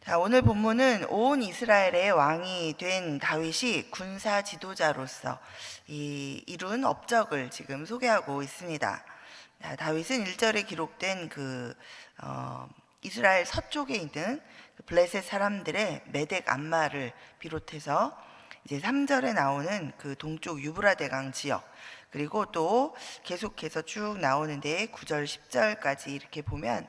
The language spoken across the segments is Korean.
자, 오늘 본문은 온 이스라엘의 왕이 된 다윗이 군사 지도자로서 이룬 업적을 지금 소개하고 있습니다. 자, 다윗은 1절에 기록된 이스라엘 서쪽에 있는 블레셋 사람들의 메덱 암마를 비롯해서 이제 3절에 나오는 그 동쪽 유브라데강 지역, 그리고 또 계속해서 쭉 나오는데 9절 10절까지 이렇게 보면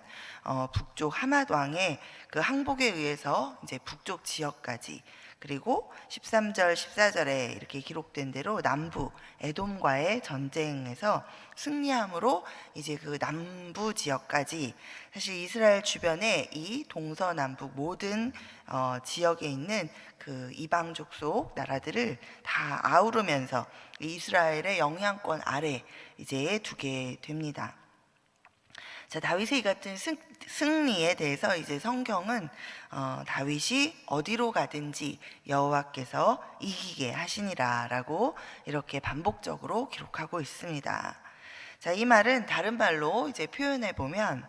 북쪽 하맛 왕의 그 항복에 의해서 이제 북쪽 지역까지, 그리고 13절 14절에 이렇게 기록된 대로 남부 에돔과의 전쟁에서 승리함으로 이제 그 남부 지역까지, 사실 이스라엘 주변에 이 동서남북 모든 지역에 있는 그 이방 족속 나라들을 다 아우르면서 이스라엘의 영향권 아래 이제 두게 됩니다. 자, 다윗의 이 같은 승리에 대해서 이제 성경은 다윗이 어디로 가든지 여호와께서 이기게 하시니라라고 이렇게 반복적으로 기록하고 있습니다. 자, 이 말은 다른 말로 이제 표현해 보면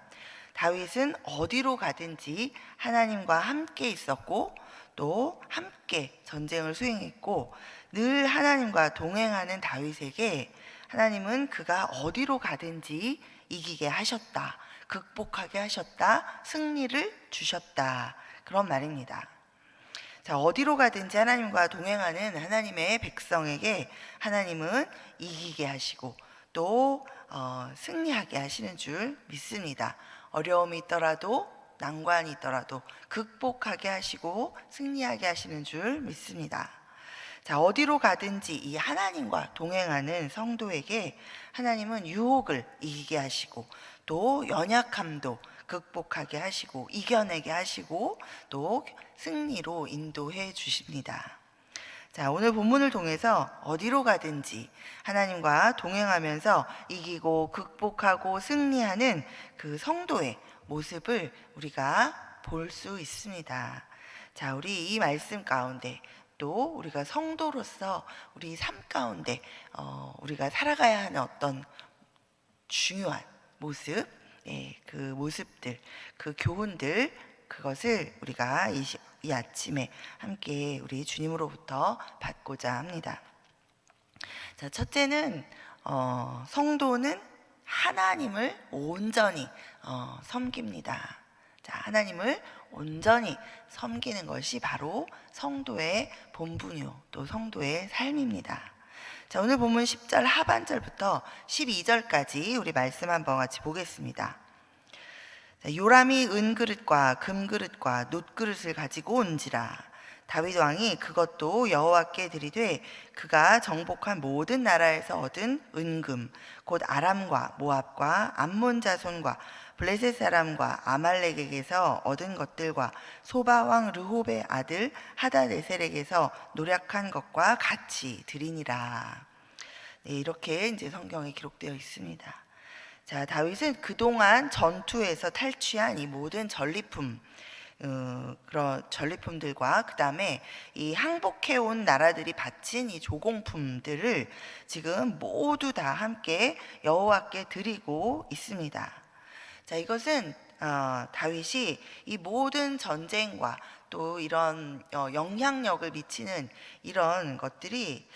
다윗은 어디로 가든지 하나님과 함께 있었고 또 함께 전쟁을 수행했고, 늘 하나님과 동행하는 다윗에게 하나님은 그가 어디로 가든지 이기게 하셨다, 극복하게 하셨다, 승리를 주셨다, 그런 말입니다. 자, 어디로 가든지 하나님과 동행하는 하나님의 백성에게 하나님은 이기게 하시고 또 승리하게 하시는 줄 믿습니다. 어려움이 있더라도 난관이 있더라도 극복하게 하시고 승리하게 하시는 줄 믿습니다. 자, 어디로 가든지 이 하나님과 동행하는 성도에게 하나님은 유혹을 이기게 하시고 또 연약함도 극복하게 하시고 이겨내게 하시고 또 승리로 인도해 주십니다. 자, 오늘 본문을 통해서 어디로 가든지 하나님과 동행하면서 이기고 극복하고 승리하는 그 성도의 모습을 우리가 볼 수 있습니다. 자, 우리 이 말씀 가운데 또 우리가 성도로서 우리 삶 가운데 우리가 살아가야 하는 어떤 중요한 모습, 그 모습들, 그 교훈들, 그것을 우리가 이 아침에 함께 우리 주님으로부터 받고자 합니다. 자, 첫째는 성도는 하나님을 온전히 섬깁니다. 자, 하나님을 온전히 섬기는 것이 바로 성도의 본분이요 또 성도의 삶입니다. 자, 오늘 본문 10절 하반절부터 12절까지 우리 말씀 한번 같이 보겠습니다. 자, 요람이 은그릇과 금그릇과 놋그릇을 가지고 온지라. 다윗 왕이 그것도 여호와께 드리되 그가 정복한 모든 나라에서 얻은 은금 곧 아람과 모압과 암몬 자손과 블레셋 사람과 아말렉에게서 얻은 것들과 소바 왕 르홉의 아들 하다네셀에게서 노력한 것과 같이 드리니라. 네, 이렇게 이제 성경에 기록되어 있습니다. 자, 다윗은 그동안 전투에서 탈취한 이 모든 전리품, 그런 전리품들과 그 다음에 이 항복해온 나라들이 바친 이 조공품들을 지금 모두 다 함께 여호와께 드리고 있습니다. 자, 이것은 다윗이 이 모든 전쟁과 또 이런 영향력을 미치는 이런 것들이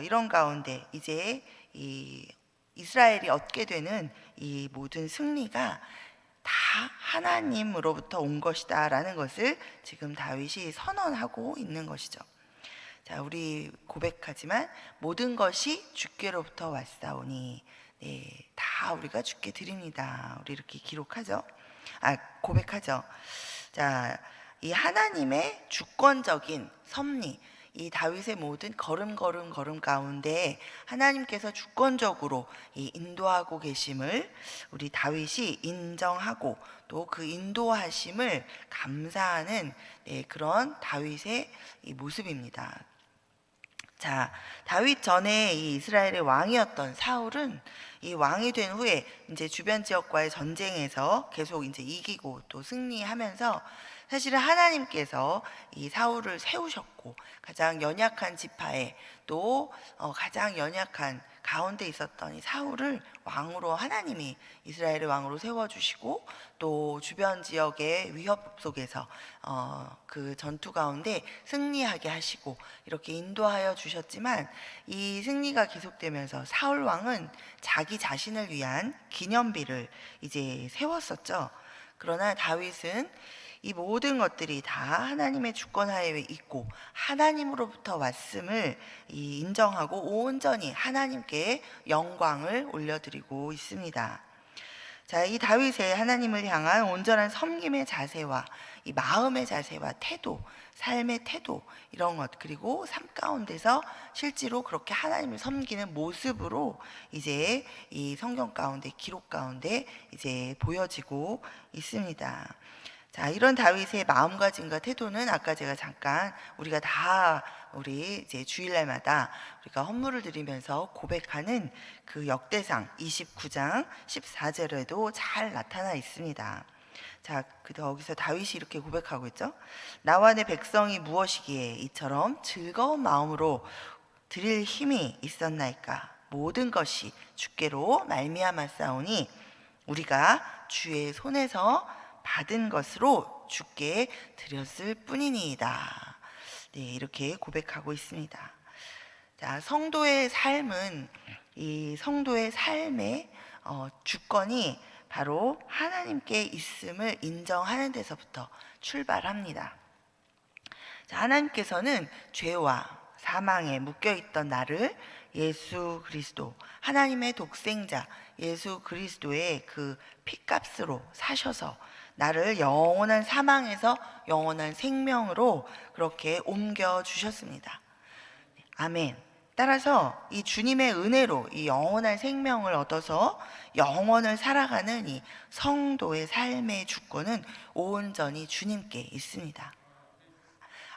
이런 가운데 이제 이 이스라엘이 얻게 되는 이 모든 승리가 다 하나님으로부터 온 것이다 라는 것을 지금 다윗이 선언하고 있는 것이죠. 자, 우리 고백하지만 모든 것이 주께로부터 왔사오니, 네, 다 우리가 주께 드립니다. 우리 이렇게 기록하죠. 고백하죠. 자, 이 하나님의 주권적인 섭리, 이 다윗의 모든 걸음 가운데 하나님께서 주권적으로 이 인도하고 계심을 우리 다윗이 인정하고 또 그 인도하심을 감사하는 그런 다윗의 이 모습입니다. 자, 다윗 전에 이 이스라엘의 왕이었던 사울은 이 왕이 된 후에 이제 주변 지역과의 전쟁에서 계속 이제 이기고 또 승리하면서 사실은 하나님께서 이 사울을 세우셨고 가장 연약한 지파에 또 가장 연약한 가운데 있었던 이 사울을 왕으로 하나님이 이스라엘의 왕으로 세워주시고 또 주변 지역의 위협 속에서 그 전투 가운데 승리하게 하시고 이렇게 인도하여 주셨지만 이 승리가 계속되면서 사울 왕은 자기 자신을 위한 기념비를 이제 세웠었죠. 그러나 다윗은 이 모든 것들이 다 하나님의 주권하에 있고 하나님으로부터 왔음을 인정하고 온전히 하나님께 영광을 올려드리고 있습니다. 자, 이 다윗의 하나님을 향한 온전한 섬김의 자세와 이 마음의 자세와 태도, 삶의 태도 이런 것 그리고 삶 가운데서 실제로 그렇게 하나님을 섬기는 모습으로 이제 이 성경 가운데 기록 가운데 이제 보여지고 있습니다. 자, 이런 다윗의 마음가짐과 태도는 아까 제가 잠깐 우리가 다 우리 이제 주일날마다 우리가 헌물을 드리면서 고백하는 그 역대상 29장 14절에도 잘 나타나 있습니다. 자, 거기서 다윗이 이렇게 고백하고 있죠. 나와 내 백성이 무엇이기에 이처럼 즐거운 마음으로 드릴 힘이 있었나이까. 모든 것이 주께로 말미암았사오니 우리가 주의 손에서 받은 것으로 주께 드렸을 뿐이니이다. 네, 이렇게 고백하고 있습니다. 자, 성도의 삶은 이 성도의 삶의 주권이 바로 하나님께 있음을 인정하는 데서부터 출발합니다. 자, 하나님께서는 죄와 사망에 묶여있던 나를 예수 그리스도 하나님의 독생자 예수 그리스도의 그 피값으로 사셔서 나를 영원한 사망에서 영원한 생명으로 그렇게 옮겨 주셨습니다. 아멘. 따라서 이 주님의 은혜로 이 영원한 생명을 얻어서 영원을 살아가는 이 성도의 삶의 주권은 온전히 주님께 있습니다.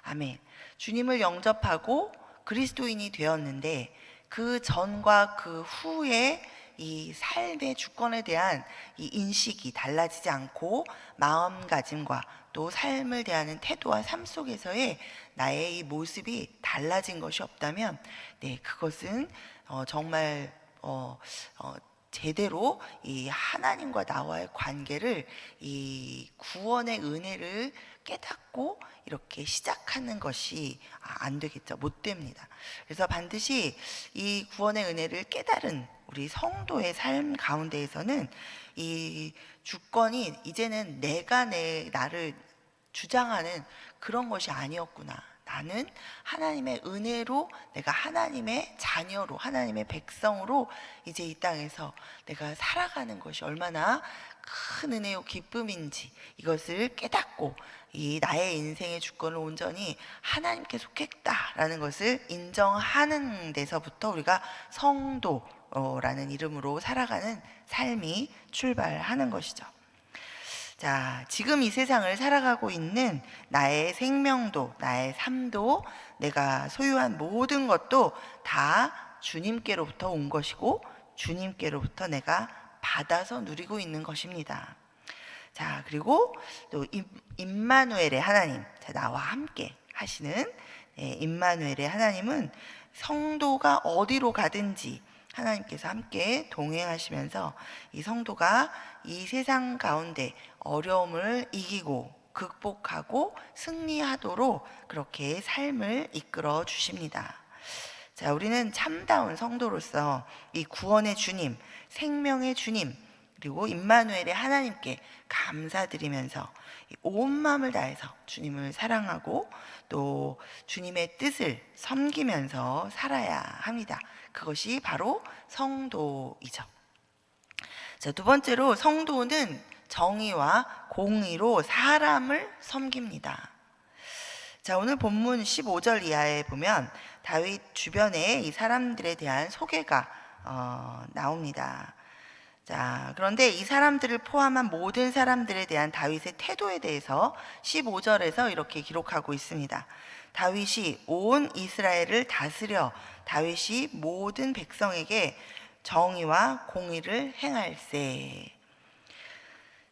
아멘. 주님을 영접하고 그리스도인이 되었는데 그 전과 그 후에 이 삶의 주권에 대한 이 인식이 달라지지 않고 마음가짐과 또 삶을 대하는 태도와 삶 속에서의 나의 이 모습이 달라진 것이 없다면 네, 그것은 정말 제대로 이 하나님과 나와의 관계를 이 구원의 은혜를 깨닫고 이렇게 시작하는 것이 안 되겠죠. 못 됩니다. 그래서 반드시 이 구원의 은혜를 깨달은 우리 성도의 삶 가운데에서는 이 주권이 이제는 내가 나를 주장하는 그런 것이 아니었구나. 나는 하나님의 은혜로 내가 하나님의 자녀로 하나님의 백성으로 이제 이 땅에서 내가 살아가는 것이 얼마나 큰 은혜요 기쁨인지 이것을 깨닫고 이 나의 인생의 주권을 온전히 하나님께 속했다라는 것을 인정하는 데서부터 우리가 성도라는 이름으로 살아가는 삶이 출발하는 것이죠. 자, 지금 이 세상을 살아가고 있는 나의 생명도, 나의 삶도, 내가 소유한 모든 것도 다 주님께로부터 온 것이고 주님께로부터 내가 받아서 누리고 있는 것입니다. 자, 그리고 또 임마누엘의 하나님, 자, 나와 함께 하시는 임마누엘의 하나님은 성도가 어디로 가든지 하나님께서 함께 동행하시면서 이 성도가 이 세상 가운데 어려움을 이기고 극복하고 승리하도록 그렇게 삶을 이끌어 주십니다. 자, 우리는 참다운 성도로서 이 구원의 주님, 생명의 주님, 그리고 임마누엘의 하나님께 감사드리면서 온 마음을 다해서 주님을 사랑하고 또 주님의 뜻을 섬기면서 살아야 합니다. 그것이 바로 성도이죠. 자, 두 번째로 성도는 정의와 공의로 사람을 섬깁니다. 자, 오늘 본문 15절 이하에 보면 다윗 주변에 이 사람들에 대한 소개가 나옵니다. 자, 그런데 이 사람들을 포함한 모든 사람들에 대한 다윗의 태도에 대해서 15절에서 이렇게 기록하고 있습니다. 다윗이 온 이스라엘을 다스려 다윗이 모든 백성에게 정의와 공의를 행할세.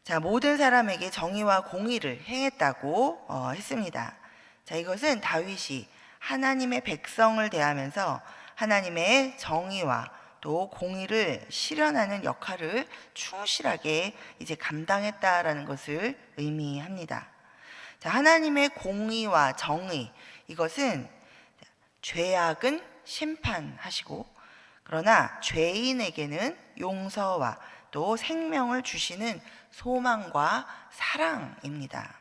자, 모든 사람에게 정의와 공의를 행했다고 했습니다. 자, 이것은 다윗이 하나님의 백성을 대하면서 하나님의 정의와 또 공의를 실현하는 역할을 충실하게 이제 감당했다라는 것을 의미합니다. 자, 하나님의 공의와 정의, 이것은 죄악은 심판하시고 그러나 죄인에게는 용서와 또 생명을 주시는 소망과 사랑입니다.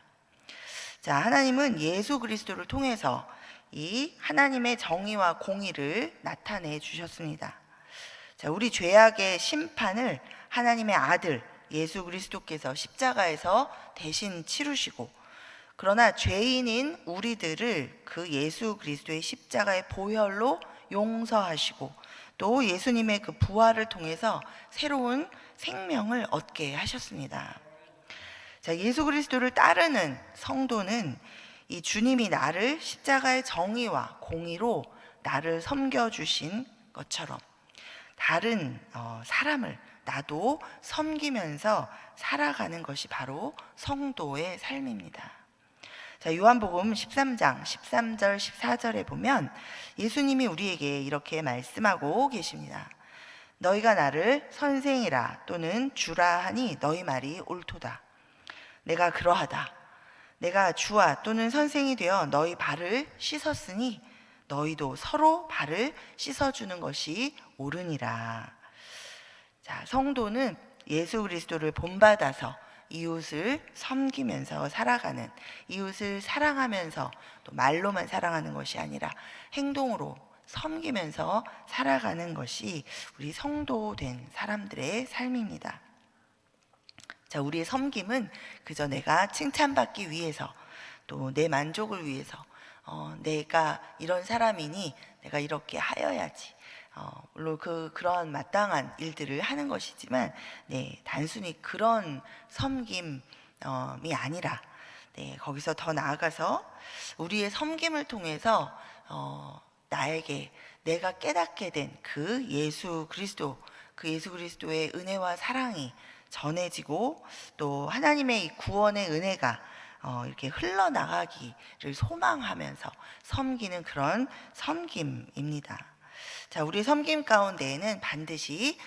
자, 하나님은 예수 그리스도를 통해서 이 하나님의 정의와 공의를 나타내 주셨습니다. 자, 우리 죄악의 심판을 하나님의 아들 예수 그리스도께서 십자가에서 대신 치르시고 그러나 죄인인 우리들을 그 예수 그리스도의 십자가의 보혈로 용서하시고 또 예수님의 그 부활을 통해서 새로운 생명을 얻게 하셨습니다. 자, 예수 그리스도를 따르는 성도는 이 주님이 나를 십자가의 정의와 공의로 나를 섬겨주신 것처럼 다른 사람을 나도 섬기면서 살아가는 것이 바로 성도의 삶입니다. 자, 요한복음 13장 13절 14절에 보면 예수님이 우리에게 이렇게 말씀하고 계십니다. 너희가 나를 선생이라 또는 주라 하니 너희 말이 옳도다. 내가 그러하다. 내가 주와 또는 선생이 되어 너희 발을 씻었으니 너희도 서로 발을 씻어주는 것이 옳으니라. 자, 성도는 예수 그리스도를 본받아서 이웃을 섬기면서 살아가는, 이웃을 사랑하면서 또 말로만 사랑하는 것이 아니라 행동으로 섬기면서 살아가는 것이 우리 성도 된 사람들의 삶입니다. 자, 우리의 섬김은 그저 내가 칭찬받기 위해서 또 내 만족을 위해서 내가 이런 사람이니 내가 이렇게 하여야지, 물론 그런 마땅한 일들을 하는 것이지만 단순히 그런 섬김이 아니라 거기서 더 나아가서 우리의 섬김을 통해서 나에게 내가 깨닫게 된 그 예수 그리스도의 은혜와 사랑이 전해지고 또 하나님의 이 구원의 은혜가 이렇게 흘러나가기를 소망하면서 섬기는 그런 섬김입니다. 자, 우리 섬김 가운데에는 반드시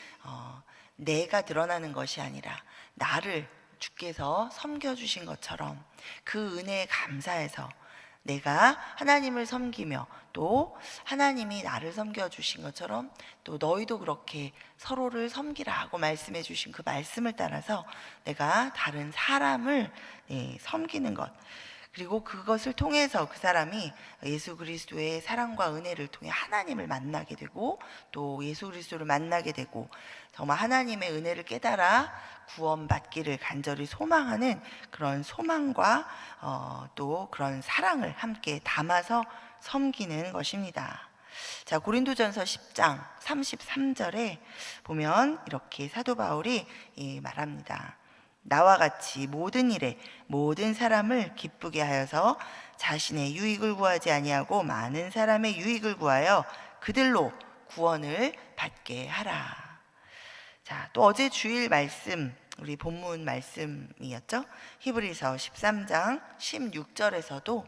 내가 드러나는 것이 아니라 나를 주께서 섬겨주신 것처럼 그 은혜에 감사해서 내가 하나님을 섬기며 또 하나님이 나를 섬겨주신 것처럼 또 너희도 그렇게 서로를 섬기라 하고 말씀해 주신 그 말씀을 따라서 내가 다른 사람을 섬기는 것, 그리고 그것을 통해서 그 사람이 예수 그리스도의 사랑과 은혜를 통해 하나님을 만나게 되고 또 예수 그리스도를 만나게 되고 정말 하나님의 은혜를 깨달아 구원받기를 간절히 소망하는 그런 소망과 또 그런 사랑을 함께 담아서 섬기는 것입니다. 자, 고린도전서 10장 33절에 보면 이렇게 사도 바울이 말합니다. 나와 같이 모든 일에 모든 사람을 기쁘게 하여서 자신의 유익을 구하지 아니하고 많은 사람의 유익을 구하여 그들로 구원을 받게 하라. 자, 또 어제 주일 말씀, 우리 본문 말씀이었죠. 히브리서 13장 16절에서도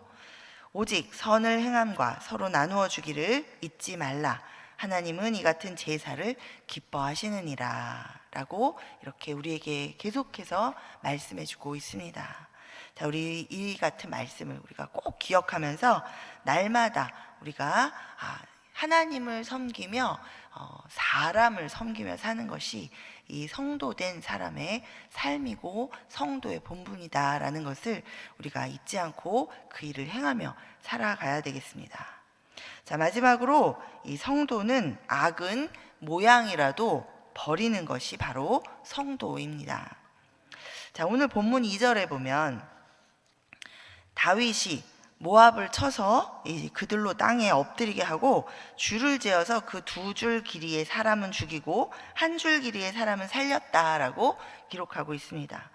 오직 선을 행함과 서로 나누어 주기를 잊지 말라. 하나님은 이 같은 제사를 기뻐하시느니라 라고 이렇게 우리에게 계속해서 말씀해 주고 있습니다. 자, 우리 이 같은 말씀을 우리가 꼭 기억하면서 날마다 우리가 하나님을 섬기며 사람을 섬기며 사는 것이 이 성도된 사람의 삶이고 성도의 본분이다라는 것을 우리가 잊지 않고 그 일을 행하며 살아가야 되겠습니다. 자, 마지막으로 이 성도는 악은 모양이라도 버리는 것이 바로 성도입니다. 자, 오늘 본문 2절에 보면 다윗이 모압을 쳐서 그들로 땅에 엎드리게 하고 줄을 재어서 그 2줄 길이의 사람은 죽이고 1줄 길이의 사람은 살렸다라고 기록하고 있습니다.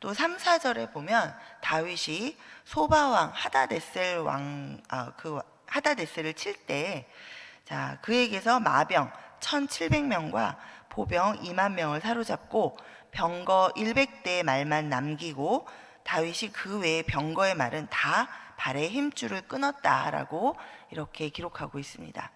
또 3, 4절에 보면 다윗이 소바왕 하다데셀을 칠 때 그에게서 마병 1700명과 보병 2만 명을 사로잡고 병거 100대의 말만 남기고 다윗이 그 외의 병거의 말은 다 발의 힘줄을 끊었다라고 이렇게 기록하고 있습니다.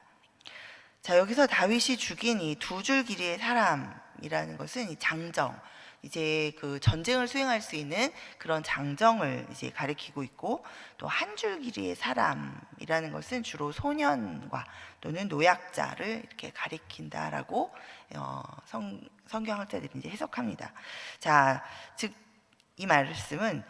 자, 여기서 다윗이 죽인 이 2줄 길이의 사람이라는 것은 이 장정, 이제 그 전쟁을 수행할 수 있는 그런 장정을 이제 가리키고 있고, 또 1줄 길이의 사람이라는 것은 주로 소년과 또는 노약자를 이렇게 가리킨다라고 성경학자들이 이제 해석합니다. 자, 즉 이 말씀은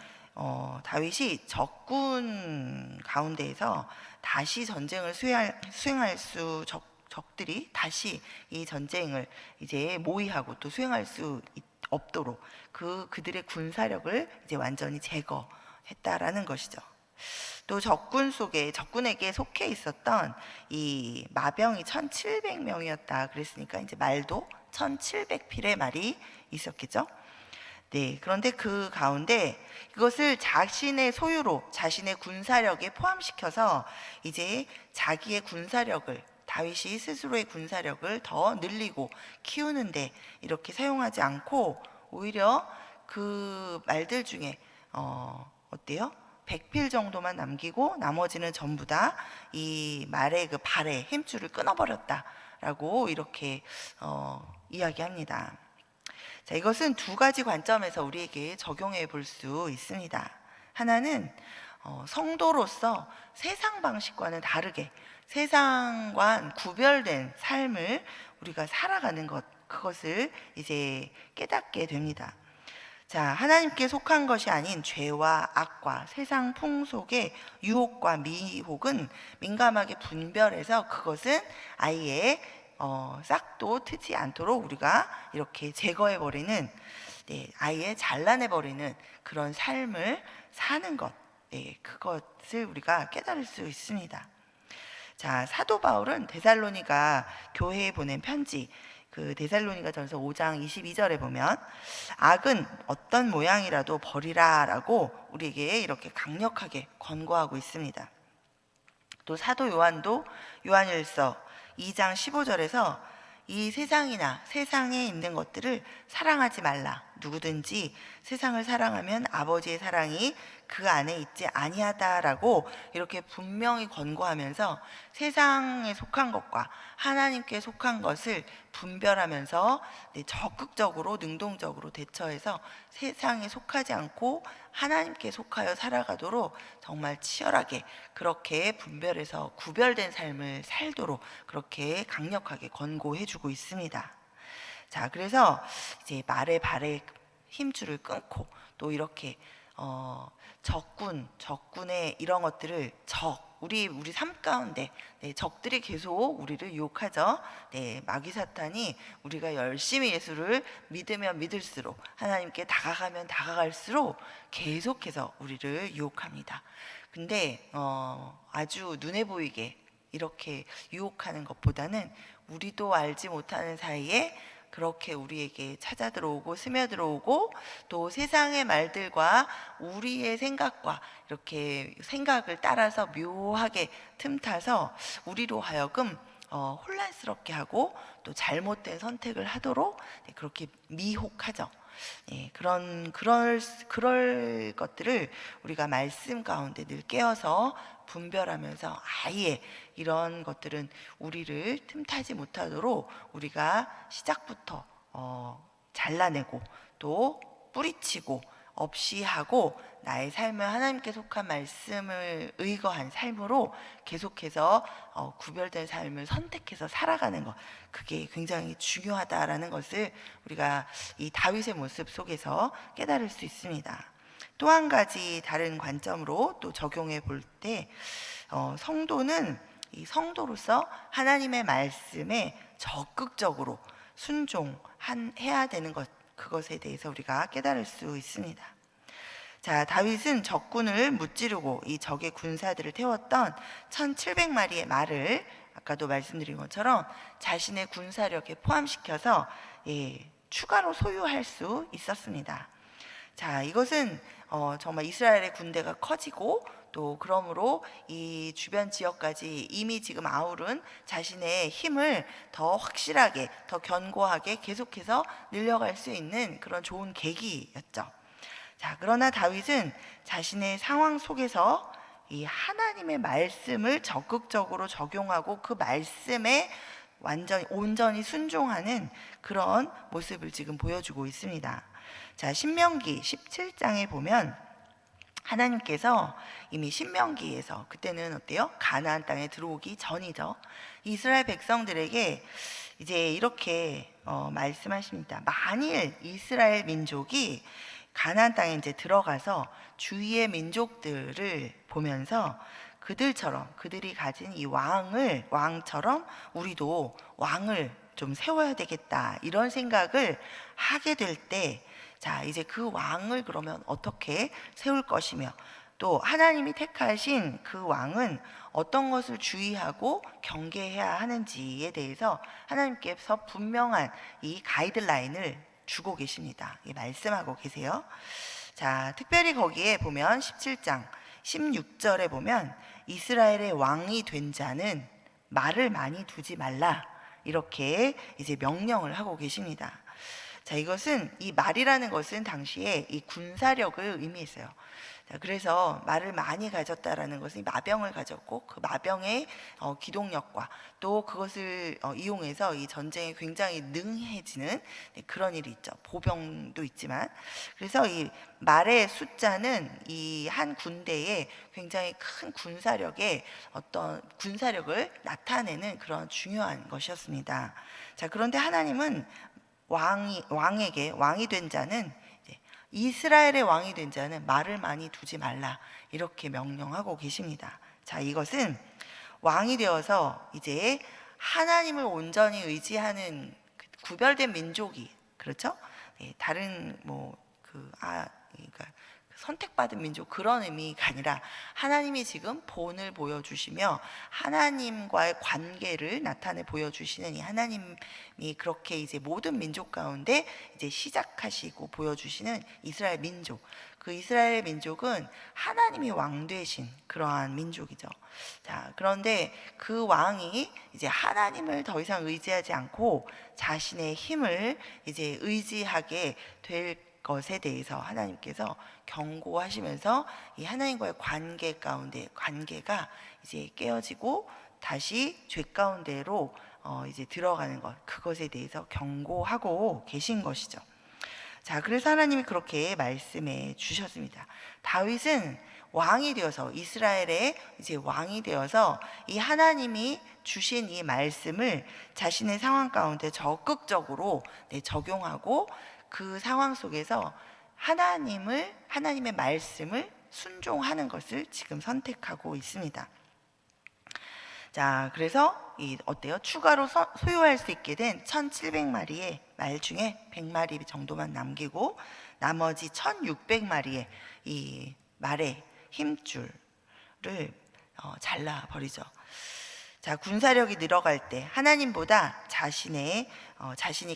다윗이 적군 가운데에서 다시 전쟁을 수행할 수 적들이 다시 이 전쟁을 이제 모의하고 또 수행할 수 없도록 그들의 군사력을 이제 완전히 제거했다라는 것이죠. 또 적군에게 속해 있었던 이 마병이 1,700명이었다 그랬으니까 이제 말도 1,700필의 말이 있었겠죠. 네, 그런데 그 가운데 이것을 자신의 소유로 자신의 군사력에 포함시켜서 이제 자기의 군사력을, 다윗이 스스로의 군사력을 더 늘리고 키우는데 이렇게 사용하지 않고 오히려 그 말들 중에 어때요? 100필 정도만 남기고 나머지는 전부 다 이 말의 그 발의 힘줄을 끊어버렸다라고 이렇게 이야기합니다. 자, 이것은 2가지 관점에서 우리에게 적용해 볼 수 있습니다. 하나는 성도로서 세상 방식과는 다르게 세상과 구별된 삶을 우리가 살아가는 것, 그것을 이제 깨닫게 됩니다. 자, 하나님께 속한 것이 아닌 죄와 악과 세상 풍속의 유혹과 미혹은 민감하게 분별해서 그것은 아예 싹도 트지 않도록 우리가 이렇게 제거해버리는, 네, 아예 잘라내버리는 그런 삶을 사는 것, 네, 그것을 우리가 깨달을 수 있습니다. 자, 사도 바울은 데살로니가 교회에 보낸 편지, 그 데살로니가전서 5장 22절에 보면 악은 어떤 모양이라도 버리라라고 우리에게 이렇게 강력하게 권고하고 있습니다. 또 사도 요한도 요한일서 2장 15절에서 이 세상이나 세상에 있는 것들을 사랑하지 말라. 누구든지 세상을 사랑하면 아버지의 사랑이 그 안에 있지 아니하다라고 이렇게 분명히 권고하면서 세상에 속한 것과 하나님께 속한 것을 분별하면서 적극적으로 능동적으로 대처해서 세상에 속하지 않고 하나님께 속하여 살아가도록 정말 치열하게 그렇게 분별해서 구별된 삶을 살도록 그렇게 강력하게 권고해 주고 있습니다. 자, 그래서 이제 말의 발의 힘줄을 끊고 또 이렇게 적군의 이런 것들을 우리 삶 가운데, 네, 적들이 계속 우리를 유혹하죠. 네, 마귀 사탄이 우리가 열심히 예수를 믿으면 믿을수록 하나님께 다가가면 다가갈수록 계속해서 우리를 유혹합니다. 근데 아주 눈에 보이게 이렇게 유혹하는 것보다는 우리도 알지 못하는 사이에 그렇게 우리에게 찾아 들어오고 스며들어오고 또 세상의 말들과 우리의 생각과 이렇게 생각을 따라서 묘하게 틈타서 우리로 하여금 혼란스럽게 하고 또 잘못된 선택을 하도록 그렇게 미혹하죠. 예, 그럴 것들을 우리가 말씀 가운데 늘 깨어서 분별하면서 아예 이런 것들은 우리를 틈타지 못하도록 우리가 시작부터 잘라내고 또 뿌리치고 없이 하고 나의 삶을 하나님께 속한 말씀을 의거한 삶으로 계속해서 구별된 삶을 선택해서 살아가는 것, 그게 굉장히 중요하다라는 것을 우리가 이 다윗의 모습 속에서 깨달을 수 있습니다. 또 한 가지 다른 관점으로 또 적용해 볼 때 성도는 이 성도로서 하나님의 말씀에 적극적으로 순종해야 되는 것, 그것에 대해서 우리가 깨달을 수 있습니다. 자, 다윗은 적군을 무찌르고 이 적의 군사들을 태웠던 1,700마리의 말을 아까도 말씀드린 것처럼 자신의 군사력에 포함시켜서 추가로 소유할 수 있었습니다. 자, 이것은 정말 이스라엘의 군대가 커지고 또 그러므로 이 주변 지역까지 이미 지금 아울은 자신의 힘을 더 확실하게, 더 견고하게 계속해서 늘려갈 수 있는 그런 좋은 계기였죠. 자, 그러나 다윗은 자신의 상황 속에서 이 하나님의 말씀을 적극적으로 적용하고 그 말씀에 온전히 순종하는 그런 모습을 지금 보여주고 있습니다. 자, 신명기 17장에 보면 하나님께서 이미 신명기에서, 그때는 어때요? 가나안 땅에 들어오기 전이죠. 이스라엘 백성들에게 이제 이렇게 말씀하십니다. 만일 이스라엘 민족이 가나안 땅에 이제 들어가서 주위의 민족들을 보면서 그들처럼, 그들이 가진 이 왕처럼 우리도 왕을 좀 세워야 되겠다, 이런 생각을 하게 될 때, 자, 이제 그 왕을 그러면 어떻게 세울 것이며, 또 하나님이 택하신 그 왕은 어떤 것을 주의하고 경계해야 하는지에 대해서 하나님께서 분명한 이 가이드라인을 주고 계십니다. 말씀하고 계세요. 자, 특별히 거기에 보면 17장 16절에 보면 이스라엘의 왕이 된 자는 말을 많이 두지 말라, 이렇게 이제 명령을 하고 계십니다. 자, 이것은, 이 말이라는 것은 당시에 이 군사력을 의미했어요. 자, 그래서 말을 많이 가졌다라는 것은 마병을 가졌고, 그 마병의 기동력과 또 그것을 이용해서 이 전쟁에 굉장히 능해지는 그런 일이 있죠. 보병도 있지만. 그래서 이 말의 숫자는 이 한 군대에 굉장히 큰 군사력의 어떤 군사력을 나타내는 그런 중요한 것이었습니다. 자, 그런데 하나님은 왕이 된 자는, 이스라엘의 왕이 된 자는 말을 많이 두지 말라, 이렇게 명령하고 계십니다. 자, 이것은 왕이 되어서 이제 하나님을 온전히 의지하는 구별된 민족이, 그렇죠? 다른 그러니까 선택받은 민족, 그런 의미가 아니라 하나님이 지금 본을 보여주시며 하나님과의 관계를 나타내 보여주시는 이 하나님이 그렇게 이제 모든 민족 가운데 이제 시작하시고 보여주시는 이스라엘 민족, 그 이스라엘 민족은 하나님이 왕 되신 그러한 민족이죠. 자, 그런데 그 왕이 이제 하나님을 더 이상 의지하지 않고 자신의 힘을 이제 의지하게 될 것에 대해서 하나님께서 경고하시면서 이 하나님과의 관계 가운데 관계가 이제 깨어지고 다시 죄 가운데로 이제 들어가는 것, 그것에 대해서 경고하고 계신 것이죠. 자, 그래서 하나님이 그렇게 말씀해 주셨습니다. 다윗은 왕이 되어서, 이스라엘의 이제 왕이 되어서 이 하나님이 주신 이 말씀을 자신의 상황 가운데 적극적으로 적용하고 그 상황 속에서 하나님의 말씀을 순종하는 것을 지금 선택하고 있습니다. 자, 그래서 어때요? 추가로 소유할 수 있게 된 1700마리의 말 중에 100마리 정도만 남기고 나머지 1600마리의 이 말의 힘줄을 잘라버리죠. 자, 군사력이 늘어갈 때 하나님보다 자신이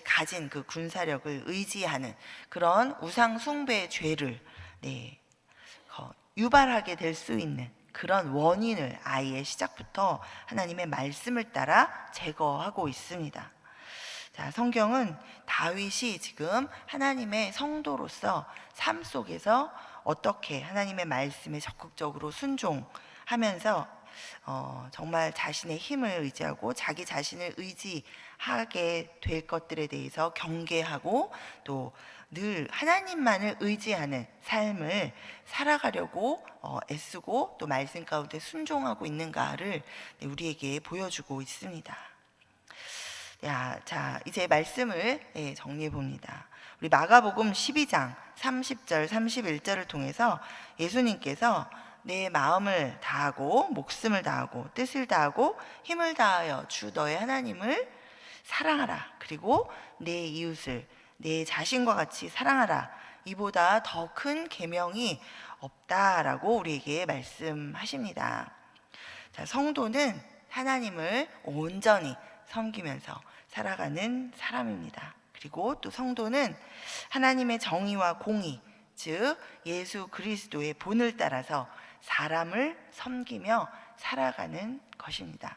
가진 그 군사력을 의지하는 그런 우상 숭배의 죄를 유발하게 될 수 있는 그런 원인을 아예 시작부터 하나님의 말씀을 따라 제거하고 있습니다. 자, 성경은 다윗이 지금 하나님의 성도로서 삶 속에서 어떻게 하나님의 말씀에 적극적으로 순종하면서 정말 자신의 힘을 의지하고 자기 자신을 의지하게 될 것들에 대해서 경계하고 또 늘 하나님만을 의지하는 삶을 살아가려고 애쓰고 또 말씀 가운데 순종하고 있는가를 우리에게 보여주고 있습니다. 자, 이제 말씀을 정리해 봅니다. 우리 마가복음 12장 30절 31절을 통해서 예수님께서 내 마음을 다하고 목숨을 다하고 뜻을 다하고 힘을 다하여 주 너의 하나님을 사랑하라, 그리고 내 이웃을 내 자신과 같이 사랑하라, 이보다 더 큰 계명이 없다라고 우리에게 말씀하십니다. 자, 성도는 하나님을 온전히 섬기면서 살아가는 사람입니다. 그리고 또 성도는 하나님의 정의와 공의, 즉 예수 그리스도의 본을 따라서 사람을 섬기며 살아가는 것입니다.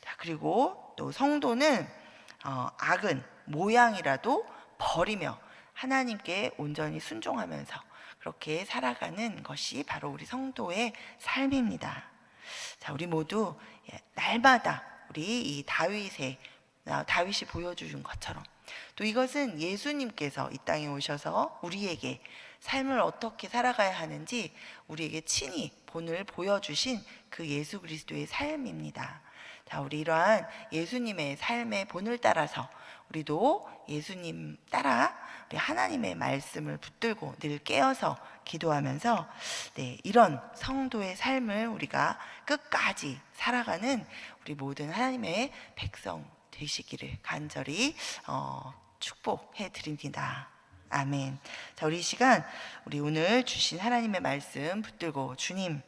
자, 그리고 또 성도는 악은 모양이라도 버리며 하나님께 온전히 순종하면서 그렇게 살아가는 것이 바로 우리 성도의 삶입니다. 자, 우리 모두 날마다 우리 이 다윗이 보여주신 것처럼 또 이것은 예수님께서 이 땅에 오셔서 우리에게 삶을 어떻게 살아가야 하는지 우리에게 친히 본을 보여주신 그 예수 그리스도의 삶입니다. 자, 우리 이러한 예수님의 삶의 본을 따라서 우리도 예수님 따라 우리 하나님의 말씀을 붙들고 늘 깨어서 기도하면서 이런 성도의 삶을 우리가 끝까지 살아가는 우리 모든 하나님의 백성 되시기를 간절히 축복해 드립니다. 아멘. 자, 우리 이 시간 우리 오늘 주신 하나님의 말씀 붙들고 주님,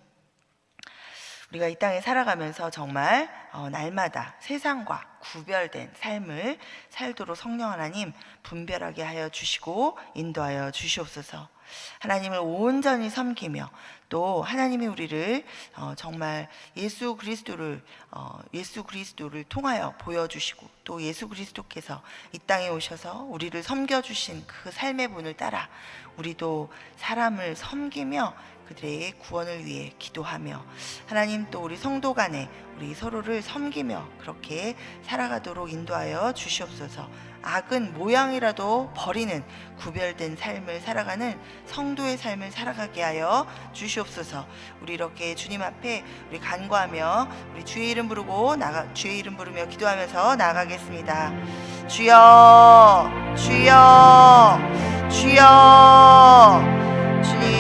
우리가 이 땅에 살아가면서 정말 날마다 세상과 구별된 삶을 살도록 성령 하나님 분별하게 하여 주시고 인도하여 주시옵소서. 하나님을 온전히 섬기며 또 하나님이 우리를 정말 예수 그리스도를 통하여 보여주시고 또 예수 그리스도께서 이 땅에 오셔서 우리를 섬겨주신 그 삶의 본을 따라 우리도 사람을 섬기며 그들의 구원을 위해 기도하며 하나님 또 우리 성도 간에 우리 서로를 섬기며 그렇게 살아가도록 인도하여 주시옵소서. 악은 모양이라도 버리는 구별된 삶을 살아가는 성도의 삶을 살아가게 하여 주시옵소서. 우리 이렇게 주님 앞에 우리 간구하며 우리 주의 이름 부르며 기도하면서 나아가겠습니다. 주여 주여 주여 주님